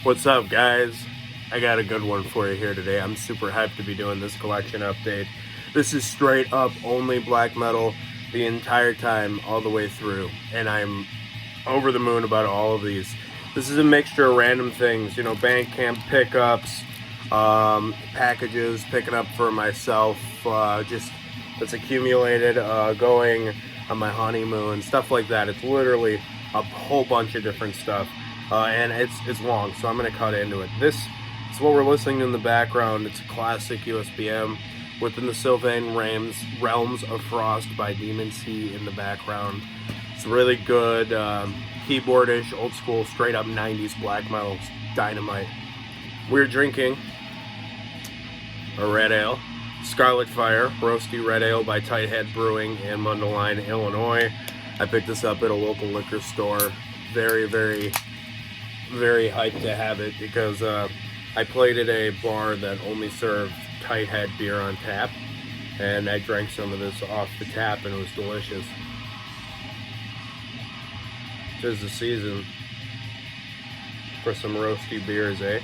What's up, guys? I got a good one for you here today. I'm super hyped to be doing this collection update. This is straight up only black metal the entire time, all the way through, and I'm over the moon about all of these. This is a mixture of random things, you know, Bandcamp pickups, packages, picking up for myself, just that's accumulated, going on my honeymoon, stuff like that. It's literally a whole bunch of different stuff. And it's long, so I'm going to cut into it. This is what we're listening to in the background. It's a classic USBM within the Sylvain Realms of Frost by Demon Sea in the background. It's really good, keyboardish, old school, straight up 90s black metal, dynamite. We're drinking a red ale, Scarlet Fire Roasty Red Ale by Tighthead Brewing in Mundelein, Illinois. I picked this up at a local liquor store. Very, very hyped to have it because I played at a bar that only served Tighthead beer on tap, and I drank some of this off the tap and it was delicious. 'Tis the season for some roasty beers, eh?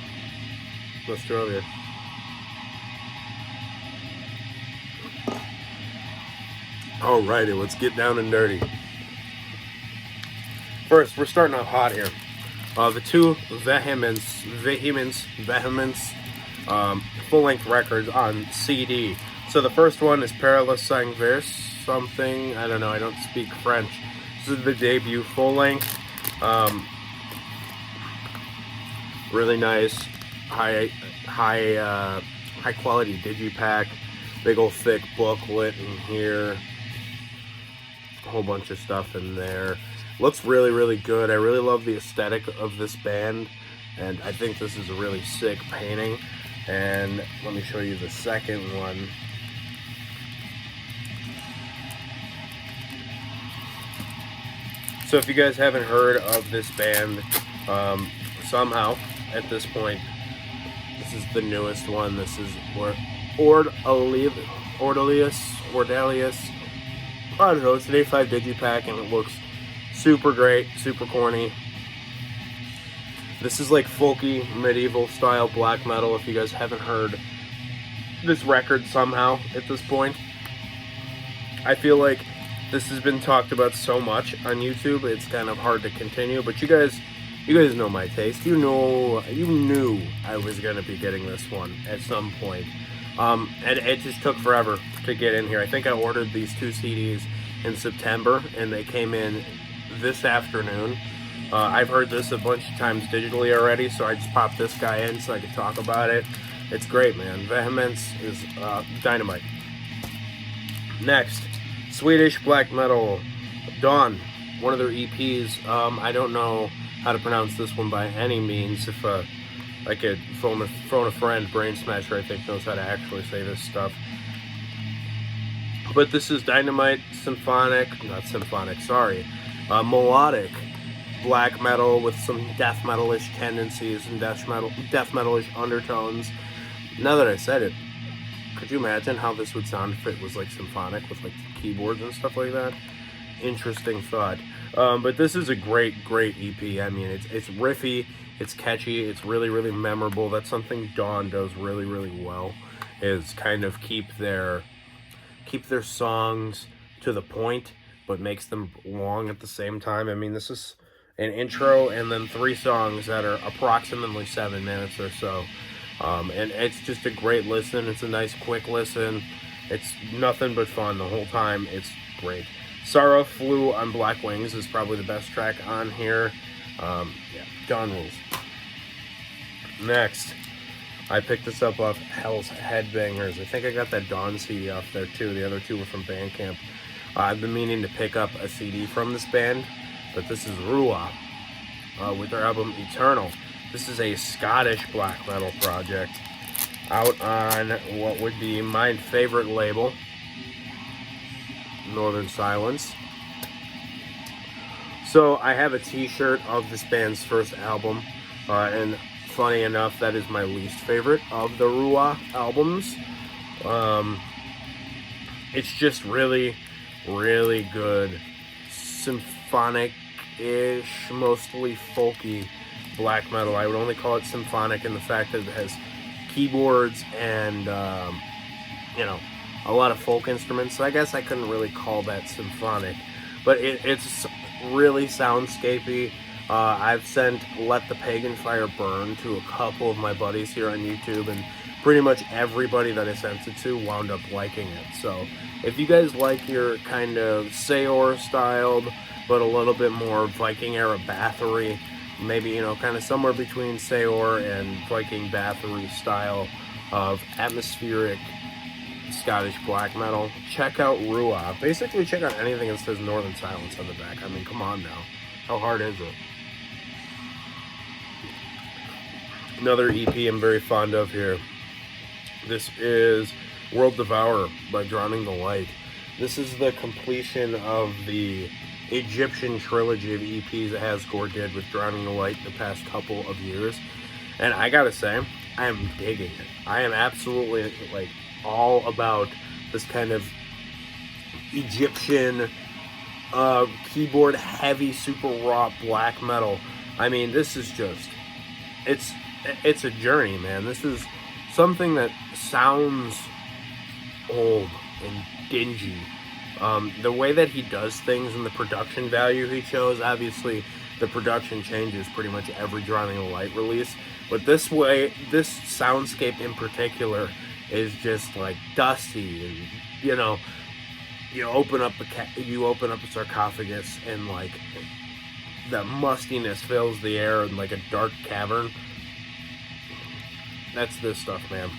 Let's throw you. Alrighty, let's get down and dirty. First, we're starting off hot here. The two Vehements, full-length records on CD. So the first one is Perilous Sang-Verse, something, I don't know, I don't speak French. This is the debut full-length. Really nice, high quality digipack. Big old thick booklet in here. A whole bunch of stuff in there. Looks really good. I really love the aesthetic of this band, and I think this is a really sick painting. And let me show you the second one. So if you guys haven't heard of this band, somehow at this point, this is the newest one. This is Ordelius. I don't know, it's an 85 digipack and it looks super great, super corny. This is like folky, medieval style black metal if you guys haven't heard this record somehow at this point. I feel like this has been talked about so much on YouTube, it's kind of hard to continue, but you guys know my taste. You knew I was going to be getting this one at some point. And it just took forever to get in here. I think I ordered these two CDs in September, and they came in this afternoon. I've heard this a bunch of times digitally already, so I just popped this guy in so I could talk about it. It's great, man. Vehements is dynamite. Next, Swedish black metal, Dawn, one of their EPs. I don't know how to pronounce this one by any means. If I could phone a friend, Brain Smasher, I think, knows how to actually say this stuff. But this is dynamite, melodic black metal with some death metal-ish tendencies and death metal-ish undertones. Now that I said it, could you imagine how this would sound if it was like symphonic with like keyboards and stuff like that? Interesting thought. But this is a great EP. I mean, it's riffy, it's catchy, it's really memorable. That's something Dawn does really well, is kind of keep their songs to the point, but makes them long at the same time. I mean, this is an intro and then 3 songs that are approximately 7 minutes or so. And it's just a great listen. It's a nice, quick listen. It's nothing but fun the whole time. It's great. Sarah Flew on Black Wings is probably the best track on here. Yeah, Dawn rules. Next, I picked this up off Hell's Headbangers. I think I got that Dawn CD off there too. The other 2 were from Bandcamp. I've been meaning to pick up a CD from this band, but this is Rua with their album Eternal. This is a Scottish black metal project out on what would be my favorite label, Northern Silence. So I have a t-shirt of this band's first album, and funny enough, that is my least favorite of the Rua albums. It's just really good, symphonic-ish, mostly folky black metal. I would only call it symphonic in the fact that it has keyboards and, you know, a lot of folk instruments. So I guess I couldn't really call that symphonic, but it's really soundscapey. I've sent Let the Pagan Fire Burn to a couple of my buddies here on YouTube, and pretty much everybody that I sent it to wound up liking it. So if you guys like your kind of Seor styled, but a little bit more Viking era Bathory, maybe, you know, kind of somewhere between Seor and Viking Bathory style of atmospheric Scottish black metal, check out Rua. Basically check out anything that says Northern Silence on the back. I mean, come on now. How hard is it? Another EP I'm very fond of here. This is World Devour by Drowning the Light. This is the completion of the Egyptian trilogy of EPs that Asgore did with Drowning the Light the past couple of years. And I gotta say, I am digging it. I am absolutely, like, all about this kind of Egyptian keyboard heavy, super raw black metal. I mean, this is just, it's a journey, man. This is something that sounds old and dingy. The way that he does things and the production value he shows, obviously the production changes pretty much every Drowning the Light release, but this soundscape in particular is just like dusty, and you know, you open up a sarcophagus and like the mustiness fills the air in like a dark cavern. That's this stuff, man.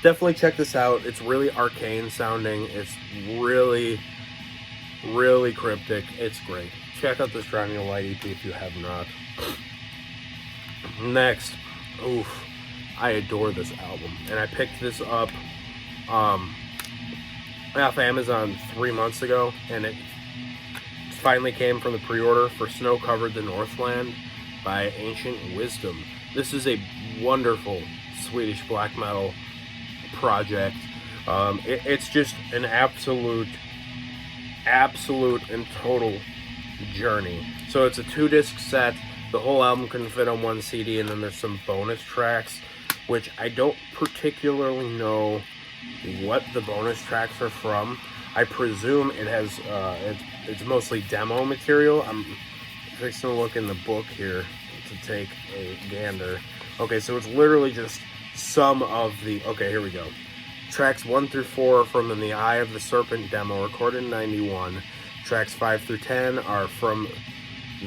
Definitely check this out. It's really arcane sounding. It's really, really cryptic. It's great. Check out this Drowning the Light EP if you have not. Next, oof, I adore this album, and I picked this up off Amazon 3 months ago, and it finally came from the pre-order for Snow Covered the Northland by Ancient Wisdom. This is a wonderful Swedish black metal project. It's just an absolute and total journey. So it's a 2-disc set. The whole album couldn't fit on one CD, and then there's some bonus tracks, which I don't particularly know what the bonus tracks are from. I presume it has it's mostly demo material. I'm fixing to look in the book here to take a gander. Okay, so it's literally just some of the, okay, here we go. Tracks 1 through 4 from In the Eye of the Serpent demo, recorded in 91. Tracks 5 through 10 are from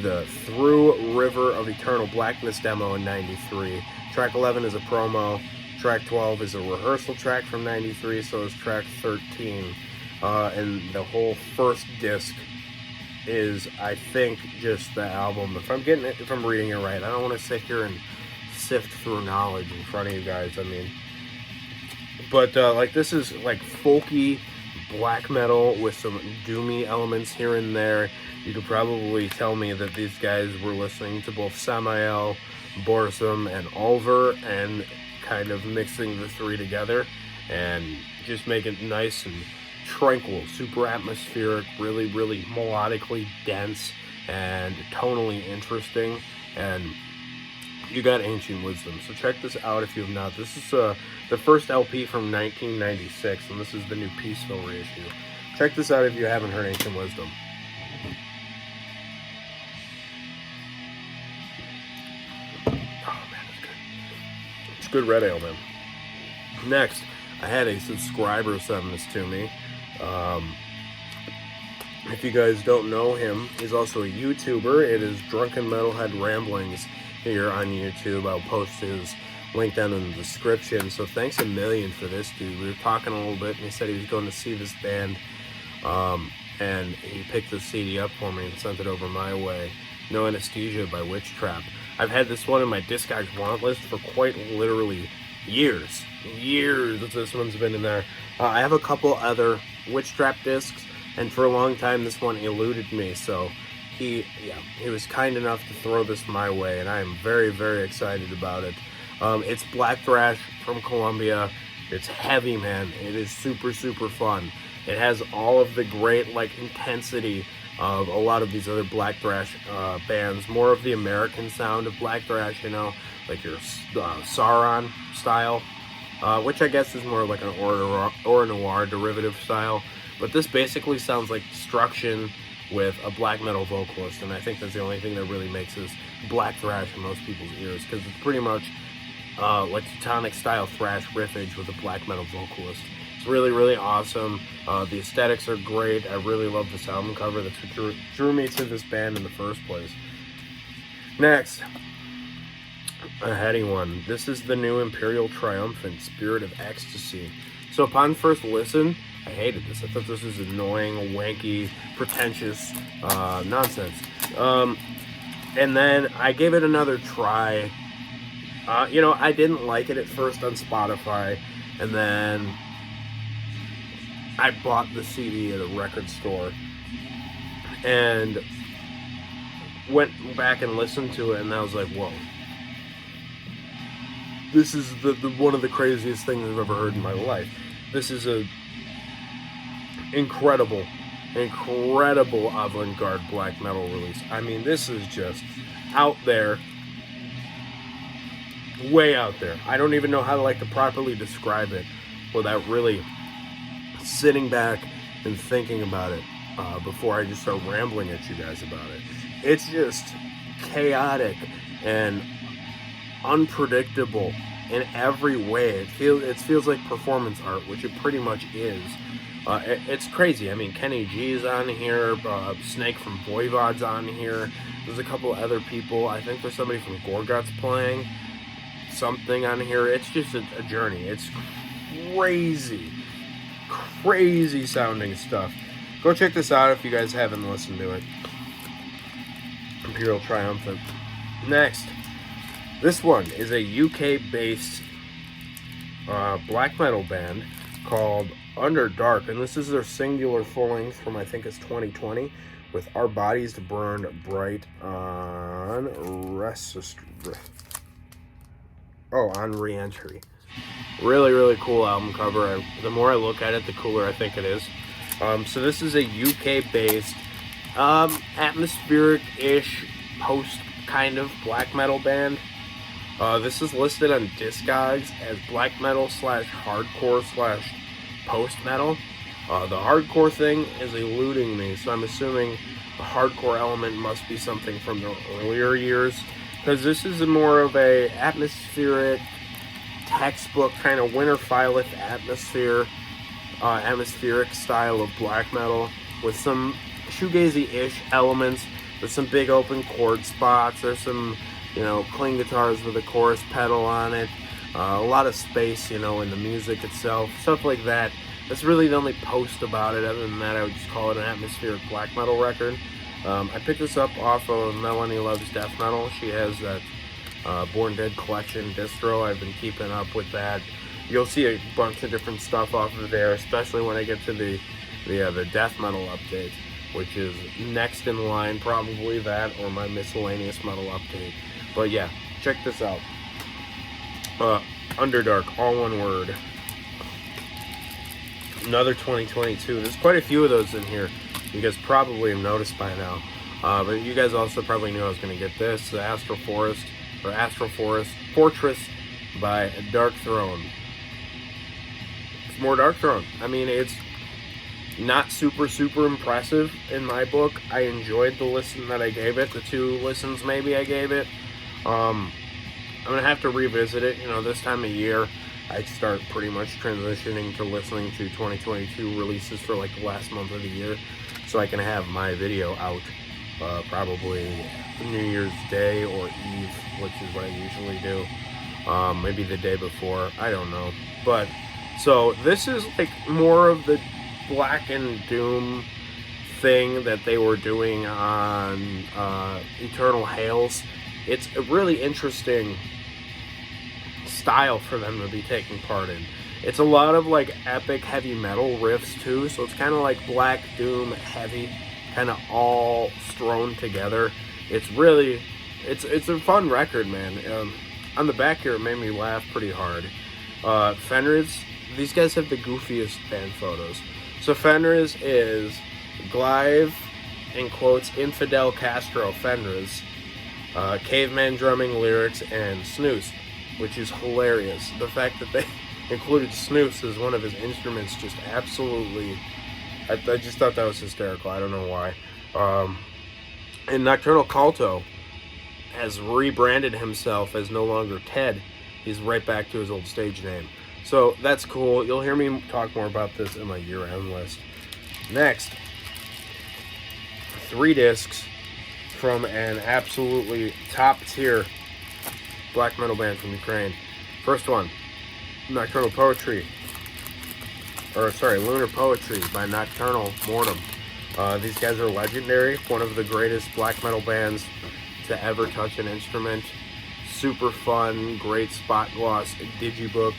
the Through River of Eternal Blackness demo in 93. Track 11 is a promo. Track 12 is a rehearsal track from 93, so is track 13. And the whole first disc is, I think, just the album. If I'm reading it right, I don't want to sit here and sift through knowledge in front of you guys. I mean, but like, this is like folky black metal with some doomy elements here and there. You could probably tell me that these guys were listening to both Samael, Borsum, and Ulver, and kind of mixing the three together and just make it nice and tranquil, super atmospheric, really, really melodically dense and tonally interesting. And you got Ancient Wisdom, so check this out if you have not. This is the first LP from 1996, and this is the new Peaceful reissue. Check this out if you haven't heard Ancient Wisdom. It's good red ale, man. Next, I had a subscriber send this to me. If you guys don't know him, he's also a YouTuber. It is Drunken Metalhead Ramblings here on YouTube. I'll post his link down in the description. So thanks a million for this, dude. We were talking a little bit, and he said he was going to see this band, and he picked the CD up for me and sent it over my way. No Anesthesia by Witch Trap. I've had this one in my Discogs want list for quite literally years that this one's been in there. I have a couple other Witch Trap discs, and for a long time this one eluded me, so he was kind enough to throw this my way, and I am very, very excited about it. It's black thrash from Colombia. It's heavy, man. It is super, super fun. It has all of the great, like, intensity of a lot of these other black thrash bands. More of the American sound of black thrash, you know, like your Sauron style, which I guess is more like an or noir derivative style. But this basically sounds like Destruction with a black metal vocalist, and I think that's the only thing that really makes this black thrash in most people's ears, because it's pretty much like Teutonic style thrash riffage with a black metal vocalist. It's really, really awesome. The aesthetics are great. I really love this album cover. That's what drew me to this band in the first place. Next, a heady one. This is the new Imperial Triumphant, Spirit of Ecstasy. So upon first listen, I hated this. I thought this was annoying, wanky, pretentious nonsense. And then I gave it another try. You know, I didn't like it at first on Spotify, and then I bought the CD at a record store and went back and listened to it, and I was like, whoa. This is the one of the craziest things I've ever heard in my life. This is a incredible avant-garde black metal release. I mean, this is just out there, way out there. I don't even know how to like to properly describe it without really sitting back and thinking about it before I just start rambling at you guys about it. It's just chaotic and unpredictable in every way. It feels like performance art, which it pretty much is. It's crazy. I mean, Kenny G's on here, Snake from Voivod's on here. There's a couple other people. I think there's somebody from Gorguts playing something on here. It's just a journey. It's crazy sounding stuff. Go check this out if you guys haven't listened to it. Imperial Triumphant. Next, this one is a UK-based black metal band called Underdark, and this is their singular full length from, I think it's 2020, with Our Bodies Burned Bright on Re-Entry. Really cool album cover. The more I look at it, the cooler I think it is. So this is a UK-based atmospheric-ish post kind of black metal band. This is listed on Discogs as black metal / hardcore / post metal. The hardcore thing is eluding me, so I'm assuming the hardcore element must be something from the earlier years, because this is more of a atmospheric, textbook kind of Winter Phylith atmospheric style of black metal with some shoegazy-ish elements. There's some big open chord spots. There's some, you know, clean guitars with a chorus pedal on it. A lot of space, you know, in the music itself, stuff like that. That's really the only post about it. Other than that, I would just call it an atmospheric black metal record. I picked this up off of Melanie Loves Death Metal. She has that Born Dead collection distro. I've been keeping up with that. You'll see a bunch of different stuff off of there, especially when I get to the death metal update, which is next in line, probably that or my miscellaneous metal update. But yeah, check this out. Underdark, all one word. Another 2022. There's quite a few of those in here. You guys probably have noticed by now. But you guys also probably knew I was going to get this. The Astral Fortress by Dark Throne. It's more Dark Throne. I mean, it's not super impressive in my book. I enjoyed the listen that I gave it. The 2 listens maybe I gave it. I'm going to have to revisit it. You know, this time of year, I start pretty much transitioning to listening to 2022 releases for like the last month of the year, so I can have my video out probably New Year's Day or Eve, which is what I usually do. Maybe the day before, I don't know. But so this is like more of the Black and Doom thing that they were doing on Eternal Hails. It's a really interesting style for them to be taking part in. It's a lot of like epic heavy metal riffs too, so it's kind of like Black Doom heavy, kind of all thrown together. It's really, it's a fun record, man. On the back here, it made me laugh pretty hard. Fenris, these guys have the goofiest band photos. So Fenris is Glyve, in quotes, infidel Castro Fenriz, caveman drumming lyrics, and snooze, which is hilarious. The fact that they included snooze as one of his instruments, just absolutely, I just thought that was hysterical. I don't know why. And Nocturnal Culto has rebranded himself as no longer Ted. He's right back to his old stage name. So that's cool. You'll hear me talk more about this in my year-end list. Next, 3 discs from an absolutely top-tier black metal band from Ukraine. First one, Lunar Poetry by Nocturnal Boredom. These guys are legendary, one of the greatest black metal bands to ever touch an instrument. Super fun, great spot gloss digibook.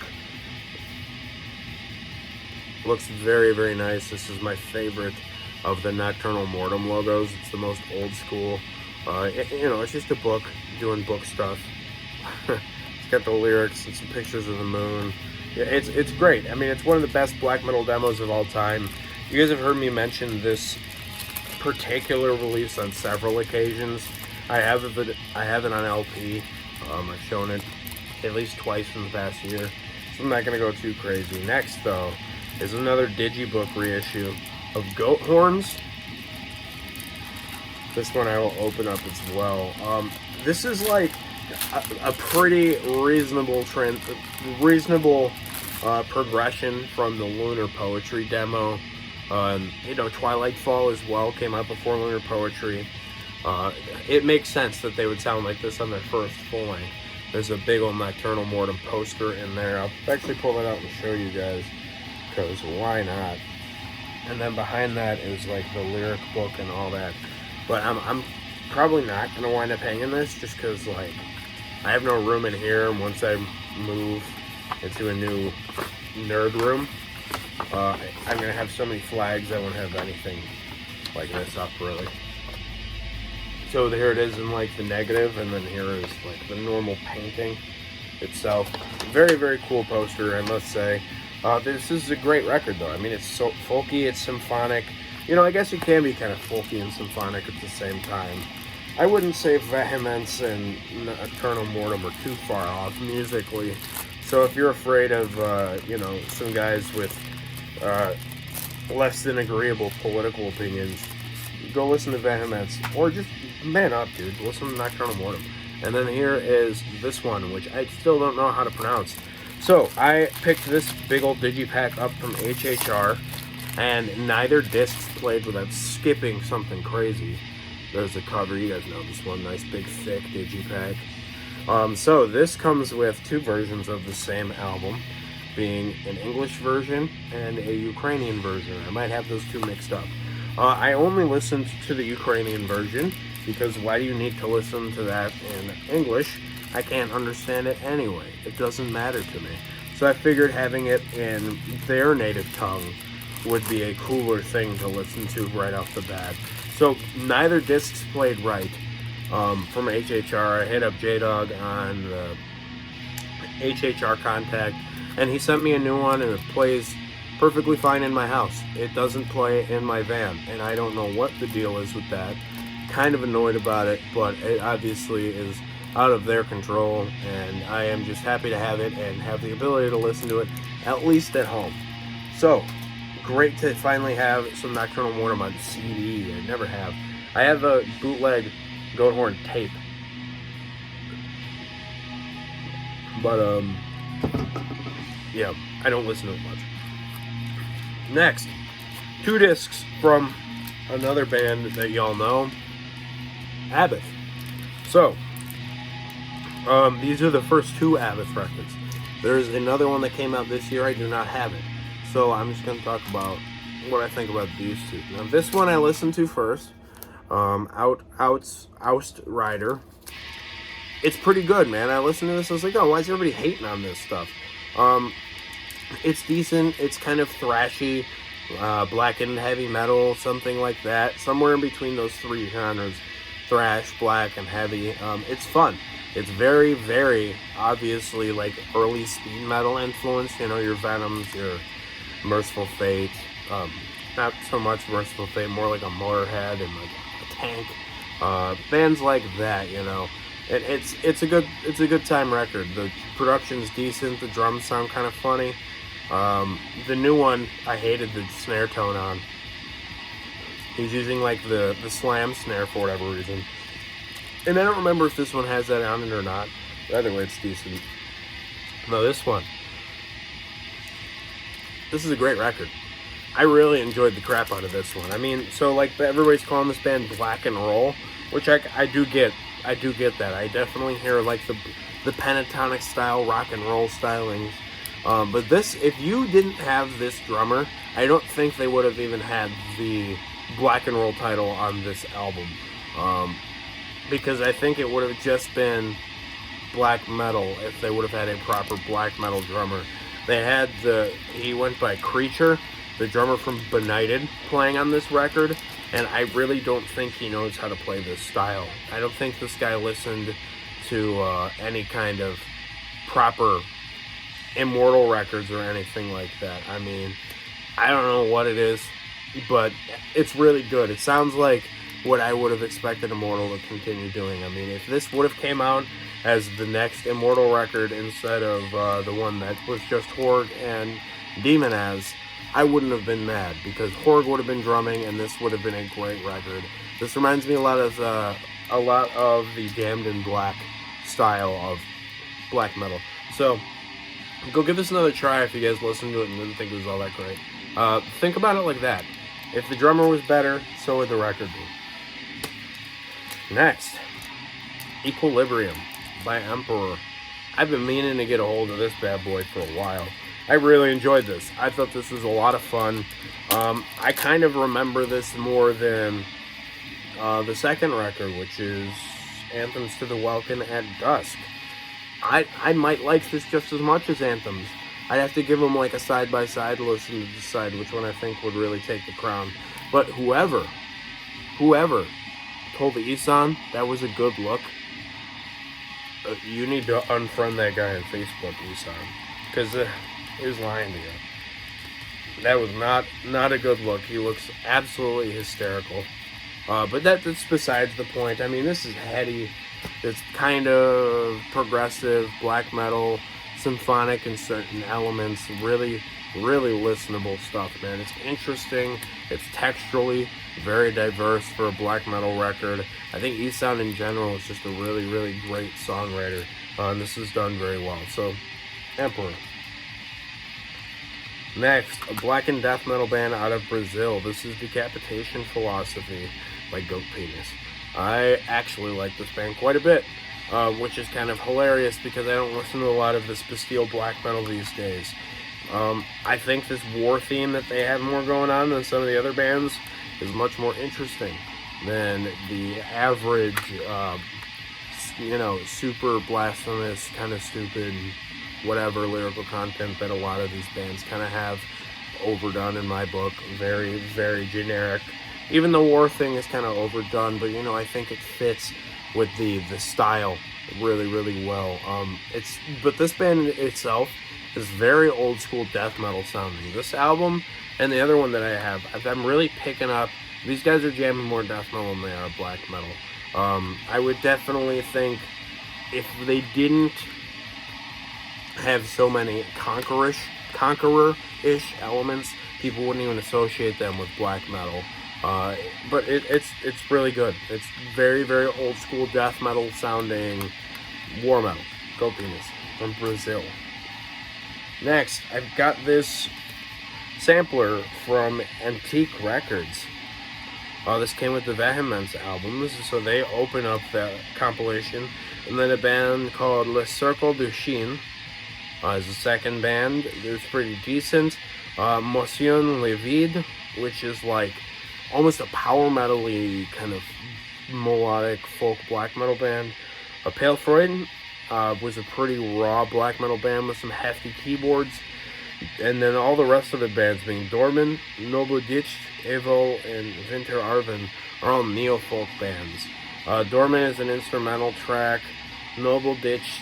Looks very, very nice. This is my favorite of the Nocturnal Boredom logos. It's the most old school. It's just a book doing book stuff. It's got the lyrics and some pictures of the moon. Yeah, it's great. I mean, it's one of the best black metal demos of all time. You guys have heard me mention this particular release on several occasions. I have it on LP. I've shown it at least twice in the past year, so I'm not going to go too crazy. Next, though, is another digibook reissue of Goat Horns. This one I will open up as well. This is like a pretty reasonable progression from the Lunar Poetry demo. Twilight Fall as well came out before Lunar Poetry. It makes sense that they would sound like this on their first full length. There's a big old Nocturnal Boredom poster in there. I'll actually pull that out and show you guys, because why not? And then behind that is like the lyric book and all that. But I'm probably not going to wind up hanging this, just because like I have no room in here, and once I move into a new nerd room, I'm going to have so many flags I won't have anything like this up really. So here it is in like the negative, and then here is like the normal painting itself. Very, very cool poster, I must say. This is a great record though. I mean, it's so folky, it's symphonic. I guess you can be kind of folky and symphonic at the same time. I wouldn't say Vehements and Nocturnal Boredom are too far off musically. So if you're afraid of, some guys with less than agreeable political opinions, go listen to Vehements, or just man up, dude. Listen to Nocturnal Boredom. And then here is this one, which I still don't know how to pronounce. So I picked this big old digipack up from HHR, and neither discs played without skipping something crazy. There's the cover. You guys know this one. Nice big thick digipack. So this comes with 2 versions of the same album, being an English version and a Ukrainian version. I might have those 2 mixed up. I only listened to the Ukrainian version because why do you need to listen to that in English? I can't understand it anyway. It doesn't matter to me. So I figured having it in their native tongue would be a cooler thing to listen to right off the bat. So neither discs played right. From HHR, I hit up J-Dog on the HHR contact, and he sent me a new one, and it plays perfectly fine in my house. It doesn't play in my van, and I don't know what the deal is with that. Kind of annoyed about it, but it obviously is out of their control, and I am just happy to have it and have the ability to listen to it, at least at home. So, great to finally have some Nocturnal Boredom on CD. I never have. I have a bootleg Goat Horn tape. But, yeah, I don't listen to it much. Next, 2 discs from another band that y'all know, Abbott. So, these are the first 2 Abbott records. There's another one that came out this year. I do not have it. So I'm just going to talk about what I think about these 2. Now, this one I listened to first, Oust Rider. It's pretty good, man. I listened to this, I was like, oh, why is everybody hating on this stuff? It's decent. It's kind of thrashy, black and heavy metal, something like that. Somewhere in between those 3 genres, thrash, black, and heavy. It's fun. It's very, very obviously like early speed metal influence. Your Venoms, your Merciful Fate. Not so much Merciful Fate, more like a Motorhead and like Tank, bands like that, you know. It's a good time record. The production's decent. The drums sound kind of funny. The new one, I hated the snare tone on. He's using like the slam snare for whatever reason. And I don't remember if this one has that on it or not. But either way, it's decent. No, this is a great record. I really enjoyed the crap out of this one. I mean, so like everybody's calling this band black and roll, which I do get. I do get that. I definitely hear like the pentatonic style, rock and roll stylings. But this, if you didn't have this drummer, I don't think they would have even had the black and roll title on this album. Because I think it would have just been black metal if they would have had a proper black metal drummer. They had he went by Creature, the drummer from Benighted, playing on this record, and I really don't think he knows how to play this style. I don't think this guy listened to any kind of proper Immortal records or anything like that. I mean, I don't know what it is, but it's really good. It sounds like what I would have expected Immortal to continue doing. I mean, if this would have came out as the next Immortal record instead of the one that was just Horg and Demonaz, I wouldn't have been mad, because Horg would have been drumming and this would have been a great record. This reminds me a lot of the Damned in Black style of black metal. So go give this another try if you guys listened to it and didn't think it was all that great. Think about it like that. If the drummer was better, so would the record be. Next, Equilibrium by Emperor. I've been meaning to get a hold of this bad boy for a while. I really enjoyed this. I thought this was a lot of fun. I kind of remember this more than the second record, which is Anthems to the Welkin at Dusk. I might like this just as much as Anthems. I'd have to give them like a side-by-side listen to decide which one I think would really take the crown. But whoever told the Isan that was a good look, you need to unfriend that guy on Facebook, Isan. Because he was lying to you. That was not a good look. He looks absolutely hysterical. But that's besides the point. I mean, this is heady. It's kind of progressive, black metal, symphonic in certain elements. Really, really listenable stuff, man. It's interesting. It's texturally very diverse for a black metal record. I think Isan in general is just a really, really great songwriter. And this is done very well. So, Emperor. Next, a black and death metal band out of Brazil. This is Decapitation Philosophy by Goat Penis. I actually like this band quite a bit, which is kind of hilarious because I don't listen to a lot of this Bastille black metal these days. I think this war theme that they have more going on than some of the other bands is much more interesting than the average, super blasphemous, kind of stupid, whatever lyrical content that a lot of these bands kind of have overdone in my book. Very, very generic. Even the war thing is kind of overdone, but I think it fits with the style really, really well. But this band itself is very old school death metal sounding. This album and the other one that I have, I'm really picking up. These guys are jamming more death metal than they are black metal. I would definitely think if they didn't have so many conqueror-ish elements, people wouldn't even associate them with black metal. But it's really good. It's very, very old school death metal sounding war metal. Goat Penis from Brazil. Next, I've got this sampler from Antique Records. This came with the Vehements albums, so they open up the compilation. And then a band called Le Circle Duchin is the second band. It's pretty decent. Motion Le Vide, which is like almost a power metal-y kind of melodic folk black metal band. Pale Freud was a pretty raw black metal band with some hefty keyboards. And then all the rest of the bands, being Dorman, Nobodich, Evo, and Winter Arvin, are all neo-folk bands. Dorman is an instrumental track. Nobodich,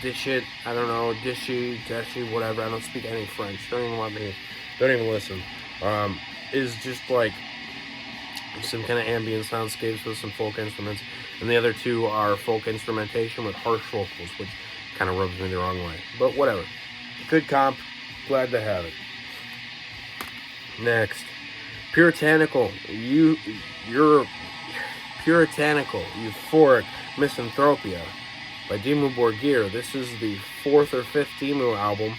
Dishit, I don't know, Dishy, Deshi, whatever. I don't speak any French. Don't even listen. Is just like some kind of ambient soundscapes with some folk instruments, and the other two are folk instrumentation with harsh vocals, which kind of rubs me the wrong way. But whatever. Good comp. Glad to have it. Next, Puritanical. You're Puritanical, Euphoric Misanthropia by Dimmu Borgir. This is the 4th or 5th Dimmu album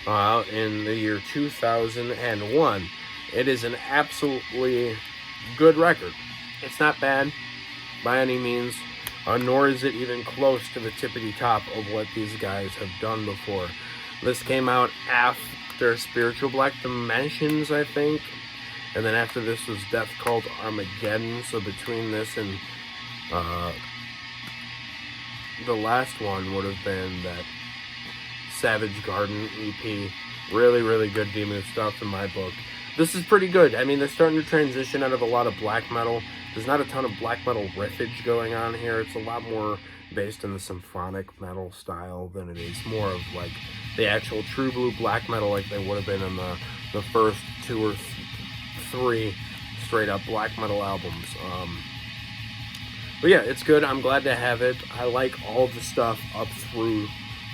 out in the year 2001. It is an absolutely good record. It's not bad by any means, nor is it even close to the tippity top of what these guys have done before. This came out after Spiritual Black Dimensions, I think, and then after this was Death Cult Armageddon. So between this and the last one would have been that Savage Garden EP. Really, really good Dimmu stuff in my book. This is pretty good. I mean, they're starting to transition out of a lot of black metal. There's not a ton of black metal riffage going on here. It's a lot more based in the symphonic metal style than it is more of like the actual true blue black metal like they would have been in the first 2 or 3 straight up black metal albums. But yeah, it's good. I'm glad to have it. I like all the stuff up through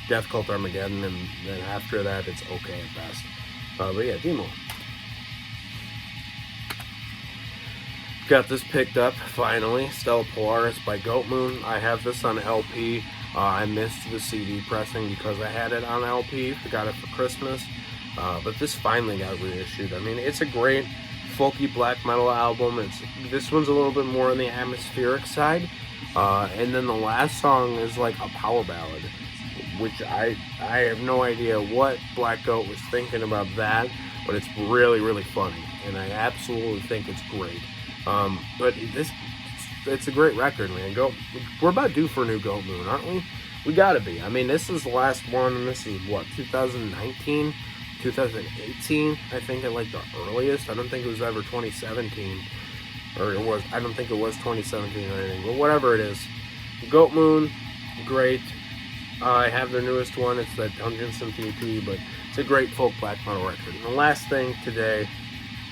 Death Cult Armageddon, and then after that it's okay at best. But yeah, Dimmu. Got this picked up, finally. Stella Polaris by Goatmoon. I have this on LP. I missed the CD pressing because I had it on LP. I got it for Christmas. But this finally got reissued. I mean, it's a great folky black metal album. This one's a little bit more on the atmospheric side. And then the last song is like a power ballad, which I have no idea what Black Goat was thinking about that, but it's really, really funny. And I absolutely think it's great. But it's a great record, man. We're about due for a new Goatmoon, aren't we? We gotta be. I mean, this is the last one, and this is what, 2019, 2018, I think, at like the earliest. I don't think it was ever 2017, or it was. I don't think it was 2017 or anything. But whatever it is, Goatmoon, great. I have their newest one. It's that Dungeon Symphony EP, but it's a great folk black metal record. And the last thing today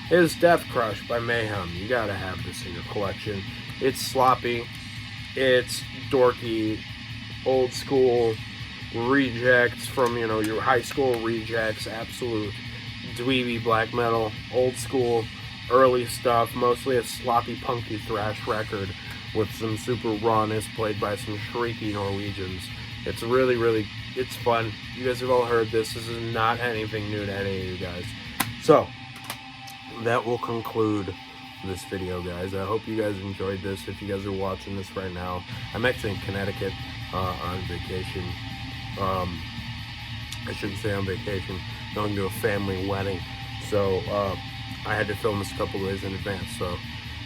is Death Crush by Mayhem. You gotta have this in your collection. It's sloppy, it's dorky, old school rejects from, your high school rejects, absolute dweeby black metal, old school, early stuff, mostly a sloppy, punky thrash record with some super rawness played by some shrieky Norwegians. It's really, really, it's fun. You guys have all heard this. This is not anything new to any of you guys. So, that will conclude this video, guys. I hope you guys enjoyed this. If you guys are watching this right now, I'm actually in Connecticut on vacation. I shouldn't say on vacation, going to a family wedding. So I had to film this a couple days in advance, so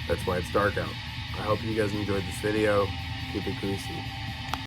that's why it's dark out. I hope you guys enjoyed this video. Keep it greasy.